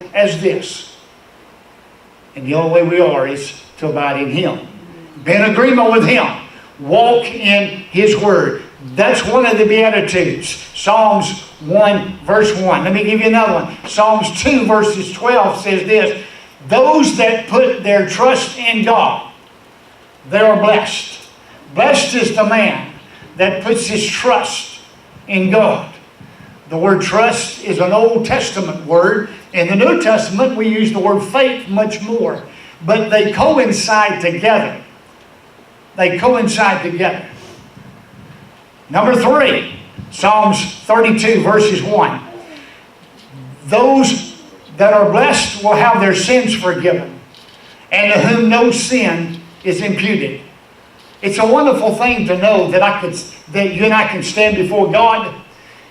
as this. And the only way we are is to abide in Him. Be in agreement with Him. Walk in His Word. That's one of the Beatitudes. Psalms 1 verse 1. Let me give you another one. Psalms 2 verses 12 says this. Those that put their trust in God, they are blessed. Blessed is the man that puts his trust in God. The word trust is an Old Testament word. In the New Testament, we use the word faith much more. But they coincide together. They coincide together. Number 3, Psalms 32 verses 1. Those that are blessed will have their sins forgiven, and to whom no sin is imputed. It's a wonderful thing to know that you and I can stand before God,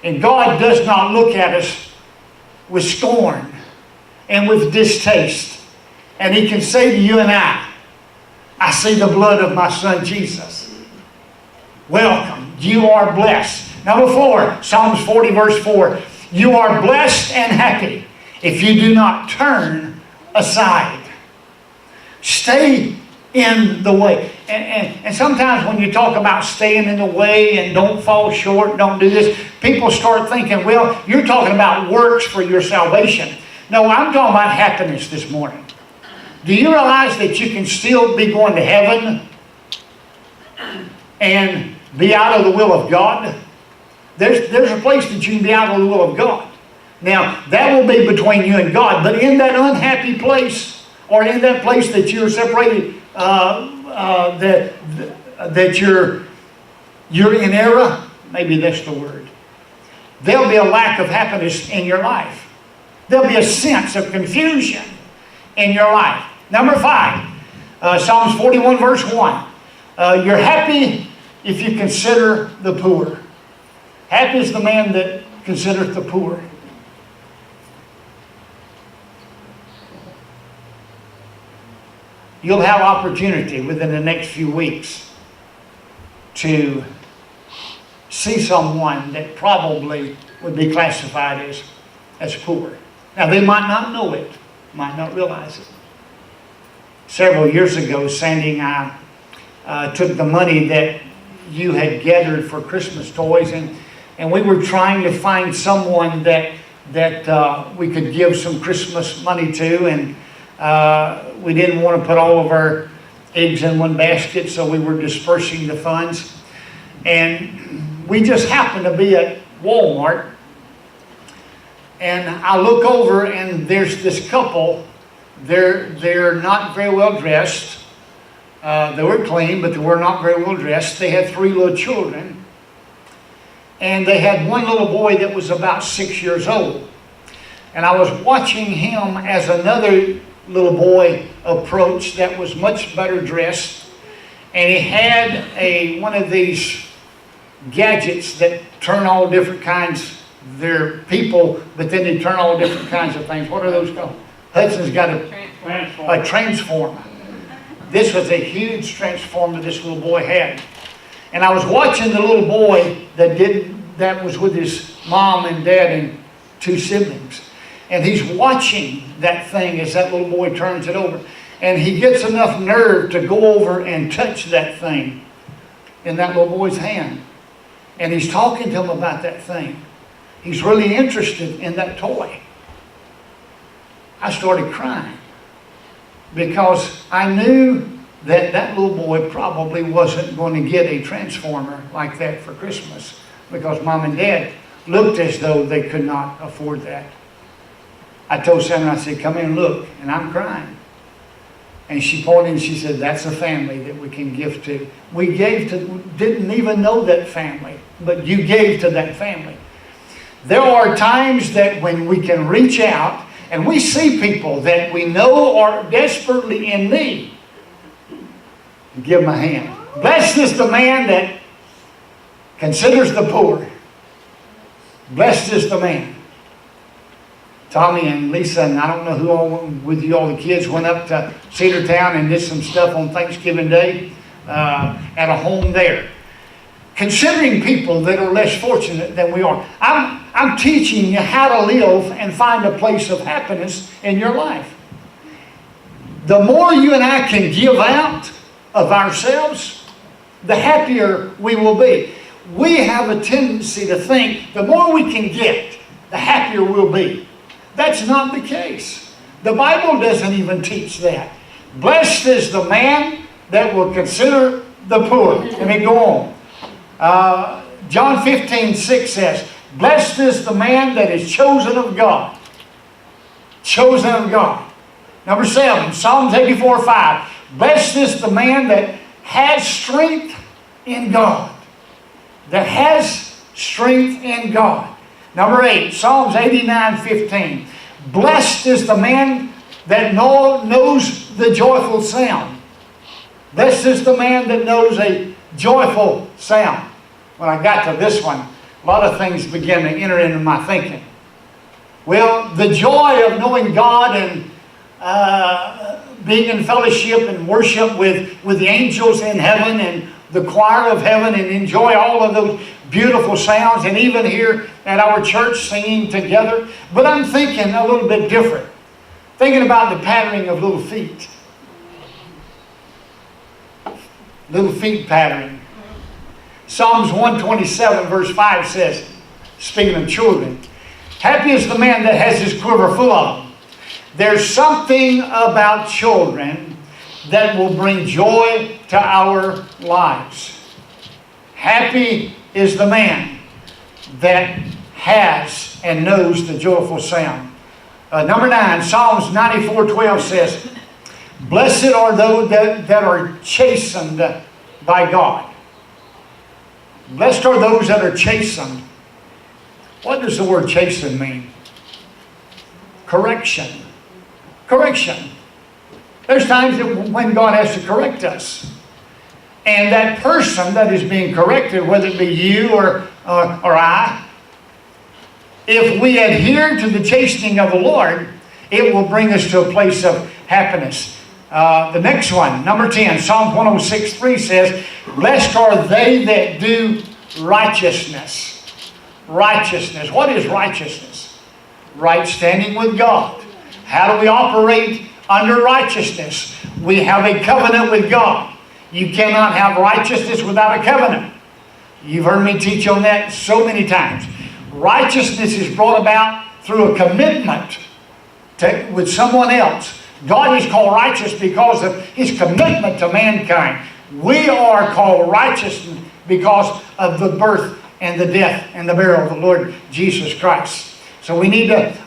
and God does not look at us with scorn and with distaste. And He can say to you and I see the blood of my Son Jesus. Welcome. You are blessed. Number 4, Psalms 40 verse 4. You are blessed and happy if you do not turn aside. Stay in the way. And sometimes when you talk about staying in the way and don't fall short, don't do this, people start thinking, well, you're talking about works for your salvation. No, I'm talking about happiness this morning. Do you realize that you can still be going to heaven and be out of the will of God? There's a place that you can be out of the will of God. Now, that will be between you and God, but in that unhappy place, or in that place that you're separated, that you're in error, maybe that's the word. There'll be a lack of happiness in your life. There'll be a sense of confusion in your life. Number 5, Psalms 41 verse 1. You're happy if you consider the poor. Happy is the man that considers the poor. You'll have opportunity within the next few weeks to see someone that probably would be classified as poor. Now, they might not know it, might not realize it. Several years ago, Sandy and I took the money that you had gathered for Christmas toys, and we were trying to find someone that we could give some Christmas money to, and we didn't want to put all of our eggs in one basket, so we were dispersing the funds. And we just happened to be at Walmart, and I look over and there's this couple. They're not very well dressed. They were clean, but they were not very well dressed. They had 3 little children, and they had one little boy that was about 6 years old. And I was watching him as another little boy approached that was much better dressed, and he had one of these gadgets that turn all different kinds. They're people, but then they turn all different kinds of things. What are those called? Hudson's got a transformer. This was a huge transformer this little boy had, and I was watching the little boy that was with his mom and dad and 2 siblings. And he's watching that thing as that little boy turns it over. And he gets enough nerve to go over and touch that thing in that little boy's hand. And he's talking to him about that thing. He's really interested in that toy. I started crying because I knew that that little boy probably wasn't going to get a transformer like that for Christmas, because Mom and Dad looked as though they could not afford that. I told Sandra, I said, come here and look. And I'm crying. And she pointed and she said, that's a family that we can give to. We didn't even know that family, but you gave to that family. There are times that when we can reach out and we see people that we know are desperately in need, give them a hand. Blessed is the man that considers the poor. Blessed is the man. Tommy and Lisa, and I don't know who all with you, all the kids went up to Cedartown and did some stuff on Thanksgiving Day at a home there. Considering people that are less fortunate than we are. I'm teaching you how to live and find a place of happiness in your life. The more you and I can give out of ourselves, the happier we will be. We have a tendency to think the more we can get, the happier we'll be. That's not the case. The Bible doesn't even teach that. Blessed is the man that will consider the poor. Let me go on. John 15:6 says, blessed is the man that is chosen of God. Chosen of God. Number 7, Psalms 84:5. Blessed is the man that has strength in God. That has strength in God. Number 8, Psalms 89:15. Blessed is the man that knows the joyful sound. Blessed is the man that knows a joyful sound. When I got to this one, a lot of things began to enter into my thinking. Well, the joy of knowing God and being in fellowship and worship with the angels in heaven and the choir of heaven, and enjoy all of those beautiful sounds, and even here at our church singing together. But I'm thinking a little bit different. Thinking about the pattering of little feet. Little feet pattering. Psalms 127 verse 5 says, speaking of children, happy is the man that has his quiver full of them. There's something about children that will bring joy to our lives. Happy is the man that has and knows the joyful sound. Number 9, Psalms 94:12 says, blessed are those that are chastened by God. Blessed are those that are chastened. What does the word chasten mean? Correction. Correction. There's times that when God has to correct us. And that person that is being corrected, whether it be you or I, if we adhere to the chastening of the Lord, it will bring us to a place of happiness. The next one, number 10, Psalm 106:3 says, blessed are they that do righteousness. Righteousness. What is righteousness? Right standing with God. How do we operate under righteousness? We have a covenant with God. You cannot have righteousness without a covenant. You've heard me teach on that so many times. Righteousness is brought about through a commitment with someone else. God is called righteous because of His commitment to mankind. We are called righteous because of the birth and the death and the burial of the Lord Jesus Christ. So we need to